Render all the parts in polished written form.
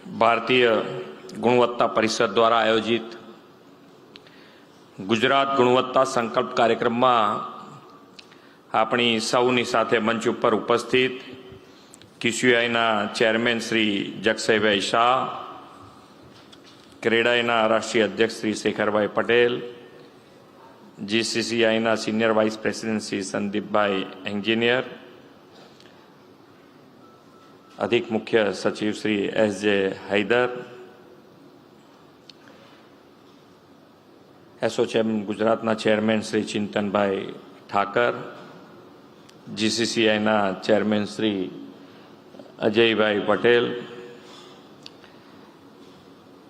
ભારતીય ગુણવત્તા પરિષદ દ્વારા આયોજિત ગુજરાત ગુણવત્તા સંકલ્પ કાર્યક્રમમાં આપણી સૌની સાથે મંચ ઉપર ઉપસ્થિત QCIના ચેરમેન શ્રી જગસઈભાઈ શાહ, ક્રેડાઈના રાષ્ટ્રીય અધ્યક્ષ શ્રી શેખરભાઈ પટેલ, GCCIના સિનિયર વાઇસ પ્રેસિડેન્ટ શ્રી સંદીપભાઈ એન્જિનિયર, અધિક મુખ્ય સચિવ શ્રી SJ હૈદર, એસોચેમ ગુજરાતના ચેરમેન શ્રી ચિંતનભાઈ ઠાકર, GCCIના ચેરમેન શ્રી અજયભાઈ પટેલ,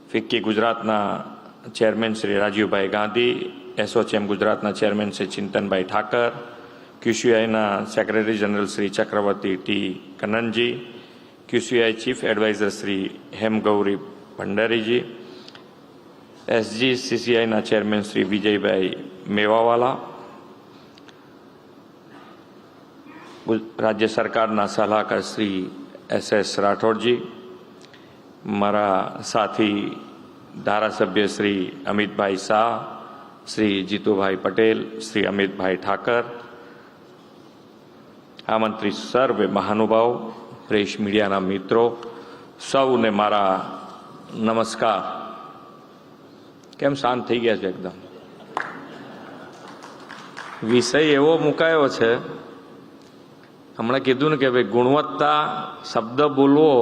ફિક્કી ગુજરાતના ચેરમેન શ્રી રાજીવભાઈ ગાંધી, એસોચેમ ગુજરાતના ચેરમેન શ્રી ચિંતનભાઈ ઠાકર, QCIના secretary general Shri Chakravarthy T. કન્નનજી, QCI ચીફ એડવાઇઝર શ્રી હેમગૌરી ભંડારીજી, SGCCIના ચેરમેન શ્રી વિજયભાઈ મેવાવાલા, રાજ્ય સરકારના સલાહકાર શ્રી SS રાઠોડજી, મારા સાથી ધારાસભ્ય શ્રી અમિતભાઈ શાહ, શ્રી જીતુભાઈ પટેલ, શ્રી અમિતભાઈ ઠાકર, આમંત્રિત સર્વે મહાનુભાવ, પ્રેસ મીડિયાના મિત્રો, સૌને મારા નમસ્કાર. કેમ શાંત થઈ ગયા છે એકદમ? વિષય એવો મુકાયો છે, હમણાં કીધું ને કે ભાઈ ગુણવત્તા શબ્દ બોલવો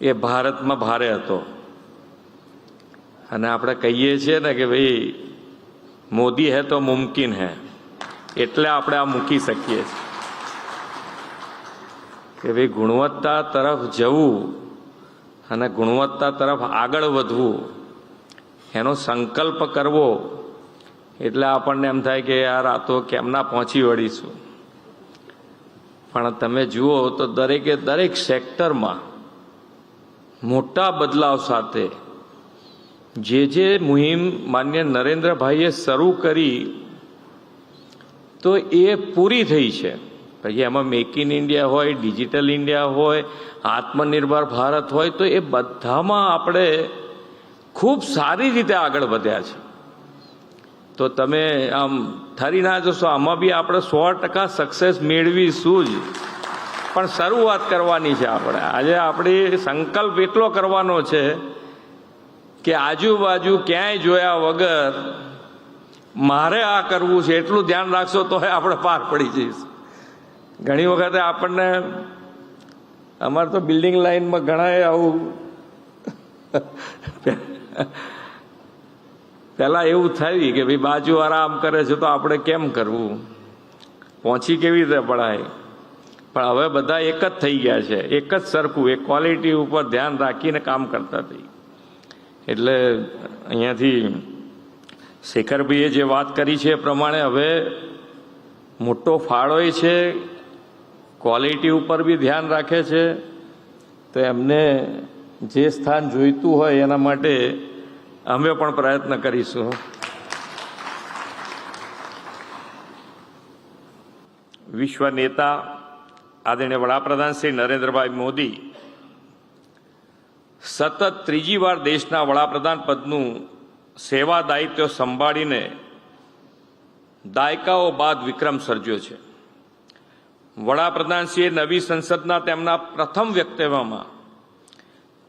એ ભારતમાં ભારે હતો, અને આપણે કહીએ છીએ ને કે ભાઈ મોદી હે તો મુમકિન હે, એટલે આપણે આ મૂકી શકીએ છીએ કે ભાઈ ગુણવત્તા તરફ જવું અને ગુણવત્તા તરફ આગળ વધવું એનો સંકલ્પ કરવો એટલે આપણને એમ થાય કે યાર આ તો કેમના પહોંચી વળીશું. પણ તમે જુઓ તો દરેકે દરેક સેક્ટરમાં મોટા બદલાવ સાથે જે મુહિમ માન્ય નરેન્દ્રભાઈએ શરૂ કરી તો એ પૂરી થઈ છે. પછી એમાં મેક ઇન ઇન્ડિયા હોય, ડિજિટલ ઇન્ડિયા હોય, આત્મનિર્ભર ભારત હોય, તો એ બધામાં આપણે ખૂબ સારી રીતે આગળ વધ્યા છે. તો તમે આમ ઠરી ના જશો, આમાં બી આપણે 100% સક્સેસ મેળવીશું જ, પણ શરૂઆત કરવાની છે. આપણે આજે આપણી સંકલ્પ એટલો કરવાનો છે કે આજુબાજુ ક્યાંય જોયા વગર મારે આ કરવું છે એટલું ધ્યાન રાખશો તો આપણે પાર પડી જઈશું. ઘણી વખતે આપણને, અમારે તો બિલ્ડિંગ લાઈનમાં ઘણા આવું પહેલાં એવું થયું કે ભાઈ બાજુવાળા આમ કરે છે તો આપણે કેમ કરવું, પહોંચી કેવી રીતે પડાય. પણ હવે બધા એક જ થઈ ગયા છે, એક જ સરખું, એક ક્વોલિટી ઉપર ધ્યાન રાખીને કામ કરતા થઈ. એટલે અહીંયાથી શેખરભાઈએ જે વાત કરી છે એ પ્રમાણે હવે મોટો ફાળોય છે, ક્વોલિટી ઉપર બી ધ્યાન રાખે છે. તો એમને જે સ્થાન જોઈતું હોય એના માટે અમે પણ પ્રયત્ન કરીશું. વિશ્વ નેતા આદરણીય વડાપ્રધાન શ્રી નરેન્દ્રભાઈ મોદી સતત ત્રીજી વાર દેશના વડાપ્રધાન પદનું સેવા દાયિત્વ સંભાળીને દાયકાઓ બાદ વિક્રમ સર્જ્યો છે. વડાપ્રધાનશ્રીએ નવી સંસદના તેમના પ્રથમ વક્તવ્યમાં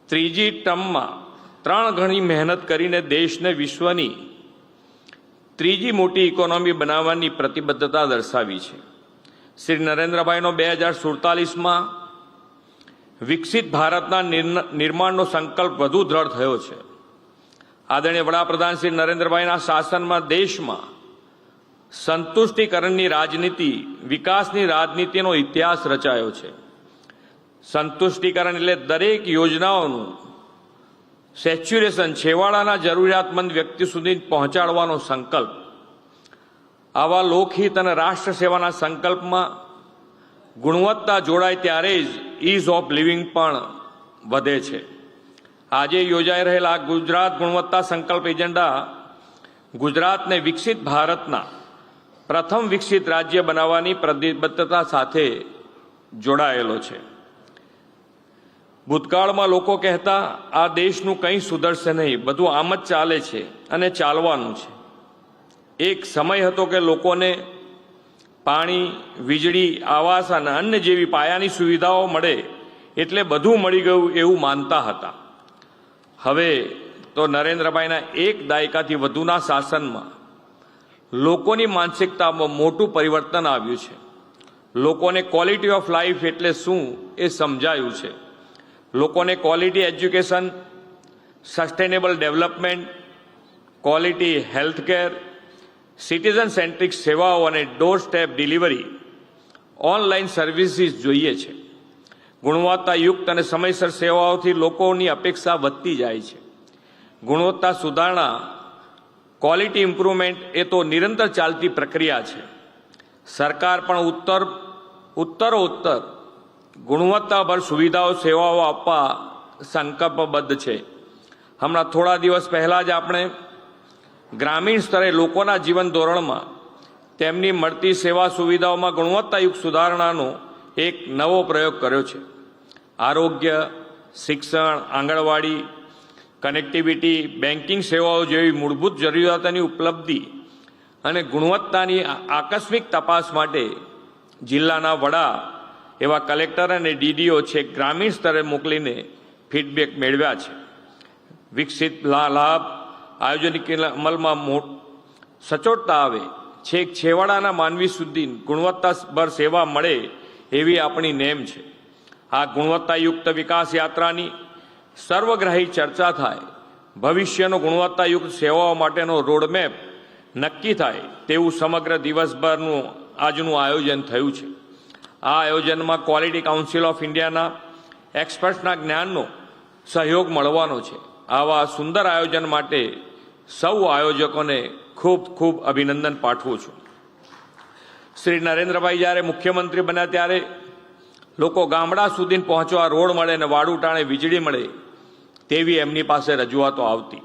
ત્રીજી ટર્મમાં 3 ગણી મહેનત કરીને દેશને વિશ્વની ત્રીજી મોટી ઇકોનોમી બનાવવાની પ્રતિબદ્ધતા દર્શાવી છે. શ્રી નરેન્દ્રભાઈનો 2047માં વિકસિત ભારતના નિર્માણનો સંકલ્પ વધુ દ્રઢ થયો છે. આદરણીય વડાપ્રધાન શ્રી નરેન્દ્રભાઈના શાસનમાં દેશમાં સંતુષ્ટિકરણની રાજનીતિ, વિકાસની રાજનીતિનો ઇતિહાસ રચાયો છે. સંતુષ્ટિકરણ એટલે દરેક યોજનાઓનું સેચ્યુરેશન છેવાડાના જરૂરિયાતમંદ વ્યક્તિ સુધી પહોંચાડવાનો સંકલ્પ. આવા લોકહિત અને રાષ્ટ્ર સેવાના સંકલ્પમાં ગુણવત્તા જોડાય ત્યારે જ ઇઝ ઓફ લિવિંગ પણ વધે છે. આજે યોજાઈ રહેલા ગુજરાત ગુણવત્તા સંકલ્પ એજન્ડા ગુજરાતને વિકસિત ભારતના પ્રથમ વિકસિત રાજ્ય બનાવવાની પ્રતિબદ્ધતા સાથે જોડાયેલો છે. ભૂતકાળમાં લોકો કહેતા આ દેશનું કંઈ સુધરશે નહીં, બધું આમ જ ચાલે છે અને ચાલવાનું છે. એક સમય હતો કે લોકોને પાણી, વીજળી, આવાસ અને અન્ય જેવી પાયાની સુવિધાઓ મળે એટલે બધું મળી ગયું એવું માનતા હતા. હવે તો નરેન્દ્રભાઈના એક દાયકાથી વધુના શાસનમાં લોકોની માનસિકતામાં મોટું પરિવર્તન આવ્યું છે. લોકોને ક્વોલિટી ઓફ લાઈફ એટલે શું એ સમજાયું છે. લોકોને quality education, sustainable development, quality healthcare, citizen centric સેવાઓ અને door step delivery, online services જોઈએ છે. ગુણવત્તાયુક્ત અને સમયસર સેવાઓથી લોકોની અપેક્ષા વધતી જાય છે. ગુણવત્તા સુધારણા, ક્વોલિટી ઇમ્પ્રુવમેન્ટ એ તો નિરંતર ચાલતી પ્રક્રિયા છે. સરકાર પણ ઉત્તરોત્તર ગુણવત્તાભર સુવિધાઓ સેવાઓ આપવા સંકલ્પબદ્ધ છે. હમણાં થોડા દિવસ પહેલાં જ આપણે ગ્રામીણ સ્તરે લોકોના જીવન ધોરણમાં તેમની મળતી સેવા સુવિધાઓમાં ગુણવત્તાયુક્ત સુધારણાનો એક નવો પ્રયોગ કર્યો છે. આરોગ્ય, શિક્ષણ, આંગણવાડી, કનેક્ટિવિટી, બેન્કિંગ સેવાઓ જેવી મૂળભૂત જરૂરિયાતોની ઉપલબ્ધિ અને ગુણવત્તાની આકસ્મિક તપાસ માટે જિલ્લાના વડા એવા કલેક્ટર અને ડીડીઓ છે ગ્રામીણ સ્તરે મોકલીને ફીડબેક મેળવ્યા છે. વિકસિત લાભ આયોજનિક અમલમાં સચોટતા આવે, છેક છેવાડાના માનવી સુધી ગુણવત્તાભર સેવા મળે એવી આપણી નેમ છે. આ ગુણવત્તાયુક્ત વિકાસ યાત્રાની સર્વગ્રાહી ચર્ચા થાય, ભવિષ્યનો ગુણવત્તાયુક્ત સેવાઓ માટેનો રોડમેપ નક્કી થાય તેવું સમગ્ર દિવસભરનું આજનું આયોજન થયું છે. આ આયોજનમાં ક્વોલિટી કાઉન્સિલ ઓફ ઇન્ડિયાના એક્સપર્ટ્સના જ્ઞાનનો સહયોગ મળવાનો છે. આવા સુંદર આયોજન માટે સૌ આયોજકોને ખૂબ ખૂબ અભિનંદન પાઠવું છું. શ્રી નરેન્દ્રભાઈ જ્યારે મુખ્યમંત્રી બન્યા ત્યારે લોકો ગામડા સુધી પહોંચવા રોડ મળે અને વાડું ટાણે વીજળી મળે તેવી એમની પાસે રજૂઆતો આવતી.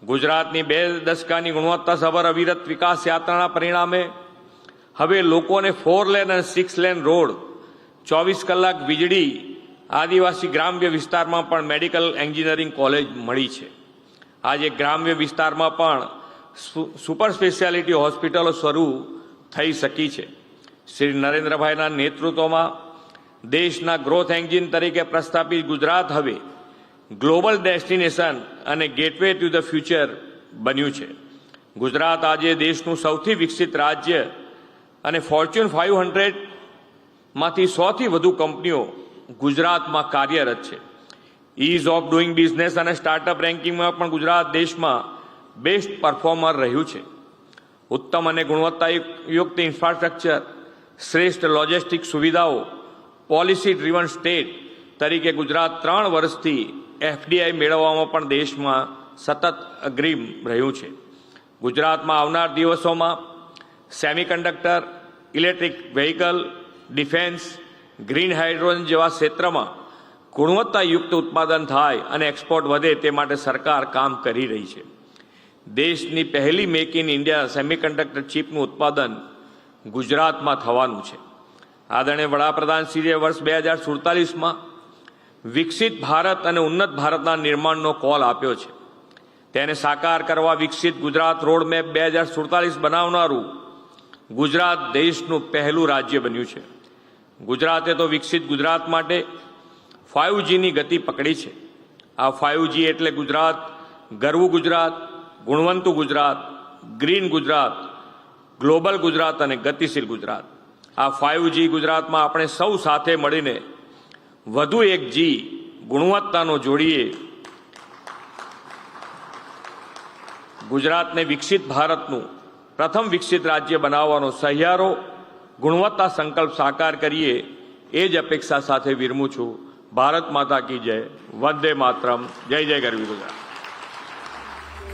ગુજરાતની 2 દશકાની ગુણવત્તાસભર અવિરત વિકાસ યાત્રાના પરિણામે હવે લોકોને 4 લેન અને 6 લેન રોડ, 24 કલાક વીજળી, આદિવાસી ગ્રામ્ય વિસ્તારમાં પણ મેડિકલ એન્જિનિયરિંગ કોલેજ મળી છે. આજે ગ્રામ્ય વિસ્તારમાં પણ સુપર સ્પેશિયાલિટી હોસ્પિટલો શરૂ થઈ શકી છે. શ્રી નરેન્દ્રભાઈના નેતૃત્વમાં દેશના ગ્રોથ એન્જિન તરીકે પ્રસ્થાપિત ગુજરાત હવે ગ્લોબલ ડેસ્ટિનેશન અને ગેટવે ટુ ધ ફ્યુચર બન્યું છે. ગુજરાત આજે દેશનું સૌથી વિકસિત રાજ્ય અને ફોર્ચ્યુન 500માંથી 100થી વધુ કંપનીઓ ગુજરાતમાં કાર્યરત છે. ઇઝ ઓફ ડુઈંગ બિઝનેસ અને સ્ટાર્ટઅપ રેન્કિંગમાં પણ ગુજરાત દેશમાં બેસ્ટ પરફોર્મર રહ્યું છે. ઉત્તમ અને ગુણવત્તાયુક્ત ઇન્ફ્રાસ્ટ્રક્ચર, શ્રેષ્ઠ લોજિસ્ટિક સુવિધાઓ, પોલિસી ડ્રીવન સ્ટેટ તરીકે ગુજરાત 3 વર્ષથી એફડીઆઈ મેળવવામાં પણ દેશમાં સતત અગ્રીમ રહ્યું છે. ગુજરાતમાં આવનાર દિવસોમાં semiconductor, electric vehicle, defence, green hydrogen જેવા ક્ષેત્રમાં ગુણવત્તાયુક્ત ઉત્પાદન થાય અને એક્સપોર્ટ વધે તે માટે સરકાર કામ કરી રહી છે. દેશની પહેલી મેક ઇન ઇન્ડિયા સેમિકન્ડક્ટર ચીપનું ઉત્પાદન ગુજરાતમાં થવાનું છે. આદરણીય વડાપ્રધાનશ્રીએ વર્ષ 2047માં વિકસિત ભારત અને ઉન્નત ભારતના નિર્માણનો કોલ આપ્યો છે. તેને સાકાર કરવા વિકસિત ગુજરાત રોડમેપ 2047 બનાવનારું ગુજરાત દેશનું પહેલું રાજ્ય બન્યું છે. ગુજરાતે તો વિકસિત ગુજરાત માટે 5Gની ગતિ પકડી છે. આ 5G એટલે ગુજરાત, ગરવું ગુજરાત, ગુણવંતું ગુજરાત, ગ્રીન ગુજરાત, ગ્લોબલ ગુજરાત અને ગતિશીલ ગુજરાત. આ 5G ગુજરાતમાં આપણે સૌ સાથે મળીને વધુ એક G ગુણવત્તાનો જોડીએ ગુજરાતને વિકસિત ભારતનું પ્રથમ વિકસિત રાજ્ય બનાવવાનો સહિયારો ગુણવત્તા સંકલ્પ સાકાર કરીએ એ જ અપેક્ષા સાથે વિરમું છું. ભારત માતા કી જય. વંદે માતરમ. જય જય ગરવી ગુજરાત.